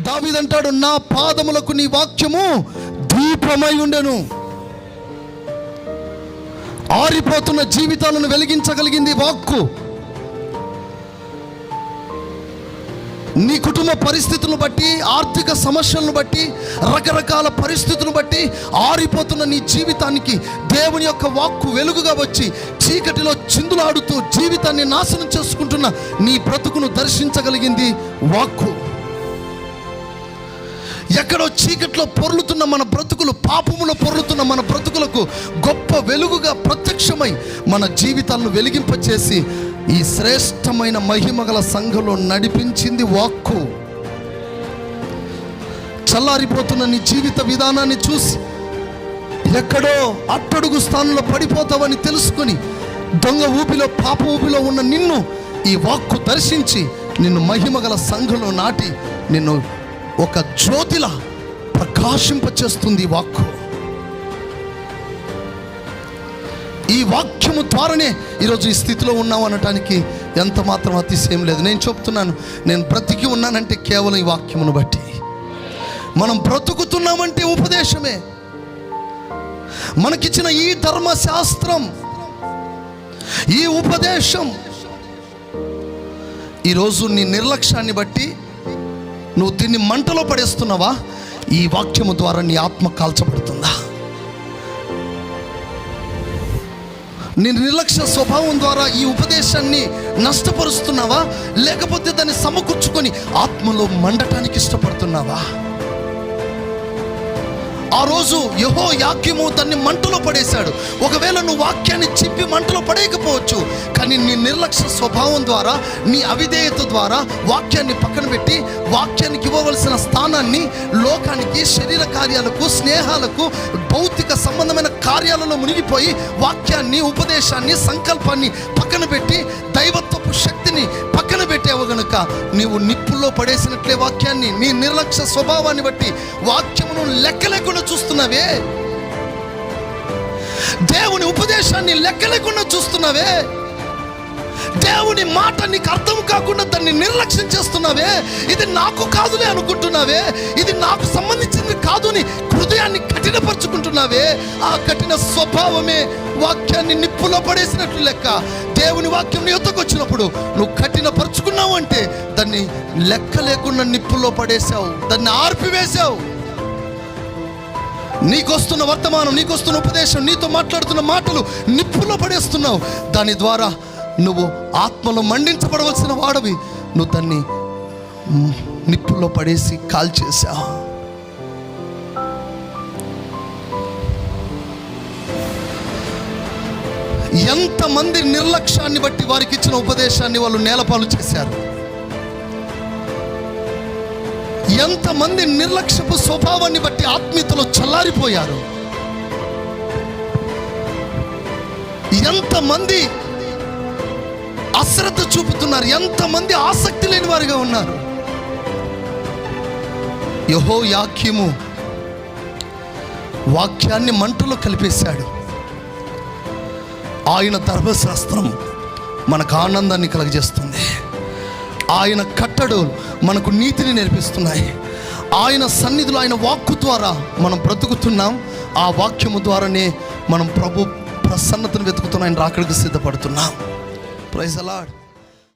దావీదంటాడు, నా పాదములకు నీ వాక్యము దీపమై ఉండెను. ఆరిపోతున్న జీవితాలను వెలిగించగలిగింది వాక్కు. నీ కుటుంబ పరిస్థితులను బట్టి, ఆర్థిక సమస్యలను బట్టి, రకరకాల పరిస్థితులను బట్టి ఆరిపోతున్న నీ జీవితానికి దేవుని యొక్క వాక్కు వెలుగుగా వచ్చి చీకటిలో చిందులాడుతూ జీవితాన్ని నాశనం చేసుకుంటున్న నీ బ్రతుకును దర్శించగలిగింది వాక్కు. ఎక్కడో చీకట్లో పొర్లుతున్న మన బ్రతుకులు, పాపములో పొర్లుతున్న మన బ్రతుకులకు గొప్ప వెలుగుగా ప్రత్యక్షమై మన జీవితాలను వెలిగింపచేసి ఈ శ్రేష్టమైన మహిమగల సంఘంలో నడిపించింది వాక్కు. చల్లారిపోతున్న నీ జీవిత విధానాన్ని చూసి ఎక్కడో అట్టడుగు స్థానంలో పడిపోతావని తెలుసుకొని దొంగ ఊపిలో, పాప ఊపిలో ఉన్న నిన్ను ఈ వాక్కు దర్శించి నిన్ను మహిమగల సంఘంలో నాటి నిన్ను ఒక జ్యోతిలా ప్రకాశింపచేస్తుంది వాక్కు. ఈ వాక్యము ద్వారానే ఈరోజు ఈ స్థితిలో ఉన్నావు అనటానికి ఎంత మాత్రం అతిశయం లేదు. నేను చెప్తున్నాను, నేను బ్రతికి ఉన్నానంటే కేవలం ఈ వాక్యమును బట్టి. మనం బ్రతుకుతున్నామంటే ఉపదేశమే. మనకిచ్చిన ఈ ధర్మశాస్త్రం, ఈ ఉపదేశం ఈరోజు నీ నిర్లక్ష్యాన్ని బట్టి నువ్వు దీన్ని మంటలో పడేస్తున్నావా? ఈ వాక్యము ద్వారా నీ ఆత్మ కాల్చబడుతుందా? నీ నిర్లక్ష్య స్వభావం ద్వారా ఈ ఉపదేశాన్ని నష్టపరుస్తున్నావా? లేకపోతే దాన్ని సమకూర్చుకొని ఆత్మలో మండటానికి ఇష్టపడుతున్నావా? ఆ రోజు యెహోయాకీము దాన్ని మంటలో పడేశాడు. ఒకవేళ నువ్వు వాక్యాన్ని చెప్పి మంటలో పడేయకపోవచ్చు, కానీ నీ నిర్లక్ష్య స్వభావం ద్వారా, నీ అవిధేయత ద్వారా వాక్యాన్ని పక్కన పెట్టి వాక్యానికి ఇవ్వవలసిన స్థానాన్ని లోకానికి, శరీర కార్యాలకు, స్నేహాలకు, భౌతిక సంబంధమైన కార్యాలలో మునిగిపోయి వాక్యాన్ని, ఉపదేశాన్ని, సంకల్పాన్ని పక్కన పెట్టి దైవత్వపు శక్తిని పక్కన పెట్టావు గనుక నీవు నిప్పుల్లో పడేసినట్లే వాక్యాన్ని. నీ నిర్లక్ష్య స్వభావాన్ని బట్టి వాక్యమును లెక్క లేకుండా చూస్తున్నావే, దేవుని ఉపదేశాన్ని లెక్క లేకుండా చూస్తున్నావే, దేవుని మాట నీకు అర్థం కాకుండా దాన్ని నిర్లక్ష్యం చేస్తున్నావే. ఇది నాకు కాదులే అనుకుంటున్నావే, ఇది నాకు సంబంధించింది కాదు అని హృదయాన్ని కఠినపరుచుకుంటున్నావే. ఆ కఠిన స్వభావమే వాక్యాన్ని నిప్పులో పడేసినట్లు లెక్క. దేవుని వాక్యం నీ యొద్దకు వచ్చినప్పుడు నువ్వు కఠినపరుచుకున్నావు అంటే దాన్ని లెక్క లేకుండా నిప్పులో పడేసావు, దాన్ని ఆర్పివేశావు. నీకొస్తున్న వర్తమానం, నీకొస్తున్న ఉపదేశం, నీతో మాట్లాడుతున్న మాటలు నిప్పులో పడేస్తున్నావు. దాని ద్వారా నువ్వు ఆత్మలో మండించబడవలసిన వాడవి, నువ్వు దాన్ని నిప్పులో పడేసి కాల్చేశావు. ఎంతమంది నిర్లక్ష్యాన్ని బట్టి వారికి ఇచ్చిన ఉపదేశాన్ని వాళ్ళు నేలపాలు చేశారు. ఎంతమంది నిర్లక్ష్యపు స్వభావాన్ని బట్టి ఆత్మీయతలో చల్లారిపోయారు. ఎంతమంది అశ్రద్ధ చూపుతున్నారు, ఎంతమంది ఆసక్తి లేని వారిగా ఉన్నారు. యెహోయాకీము వాక్యాన్ని మంటలో కలిపేశాడు. ఆయన ధర్మశాస్త్రం మనకు ఆనందాన్ని కలగజేస్తుంది. ఆయన కట్టడు మనకు నీతిని నేర్పిస్తున్నాయి. ఆయన సన్నిధిలో, ఆయన వాక్కు ద్వారా మనం బ్రతుకుతున్నాం. ఆ వాక్యము ద్వారానే మనం ప్రభు ప్రసన్నతను వెతుకుతున్నాం. ఆయన రాకడికి సిద్ధపడుతున్నాం. Praise the lord.